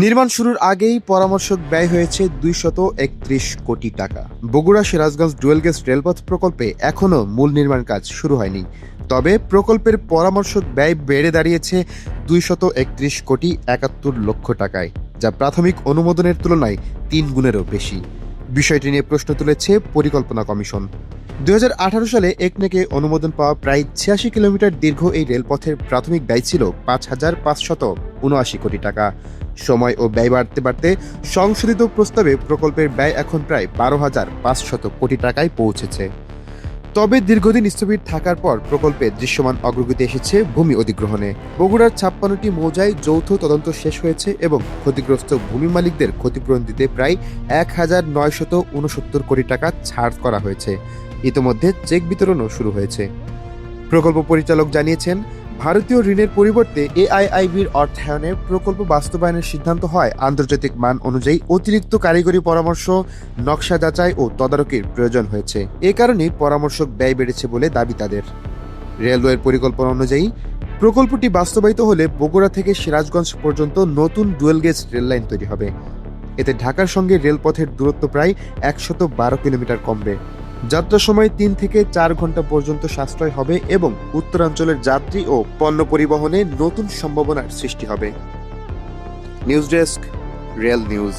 নির্মাণ শুরুর আগেই পরামর্শক ব্যয় হয়েছে ২৩১ কোটি টাকা। বগুড়া সিরাজগঞ্জ ডুয়েল গেজ রেলপথ প্রকল্পে এখনও মূল নির্মাণ কাজ শুরু হয়নি। তবে প্রকল্পের পরামর্শক ব্যয় বেড়ে দাঁড়িয়েছে ২৩১ কোটি ৭১ লক্ষ টাকায়, যা প্রাথমিক অনুমোদনের তুলনায় ৩ গুণেরও বেশি। বিষয়টি নিয়ে প্রশ্ন তুলেছে পরিকল্পনা কমিশন। ২০১৮ সালে একনেকে অনুমোদন পাওয়া প্রায় ৮৬ কিলোমিটার দীর্ঘ এই রেলপথের প্রাথমিক ব্যয় ছিল ৫,৫৭৯ কোটি টাকা। সময় ও ব্যয় বাড়তে বাড়তে সংশোধিত প্রস্তাবে প্রকল্পের ব্যয় এখন প্রায় ১২,৫০০ কোটি টাকায় পৌঁছেছে। তবে দীর্ঘদিন স্থবির থাকার পর প্রকল্পে দৃশ্যমান অগ্রগতি এসেছে ভূমি অধিগ্রহণে। বগুড়ার ৫৬টি মৌজায় যৌথ তদন্ত শেষ হয়েছে এবং ক্ষতিগ্রস্ত ভূমি মালিকদের ক্ষতিপূরণ দিতে প্রায় ১,৯৬৯ কোটি টাকা ছাড় করা হয়েছে। ইতোমধ্যে চেক বিতরণও শুরু হয়েছে। প্রকল্প পরিচালক জানিয়েছেন, ভারতীয় ঋণের পরিবর্তে এআইআইবির অর্থায়নে প্রকল্প বাস্তবায়নের সিদ্ধান্ত হয় আন্তর্জাতিক মান অনুযায়ী অতিরিক্ত কারিগরি পরামর্শ, নকশা যাচাই ও তদারকির প্রয়োজন হয়েছে। এ কারণেই পরামর্শক ব্যয় বেড়েছে বলে দাবি তাদের। রেলওয়ের পরিকল্পনা অনুযায়ী প্রকল্পটি বাস্তবায়িত হলে বগুড়া থেকে সিরাজগঞ্জ পর্যন্ত নতুন ডুয়েল গেজ রেললাইন তৈরি হবে। এতে ঢাকার সঙ্গে রেলপথের দূরত্ব প্রায় ১১২ কিলোমিটার কমবে। যাত্রা সময় ৩ থেকে ৪ ঘন্টা পর্যন্ত সাশ্রয় হবে এবং উত্তরাঞ্চলের যাত্রী ও পণ্য পরিবহনে নতুন সম্ভাবনার সৃষ্টি হবে। News desk, rail news.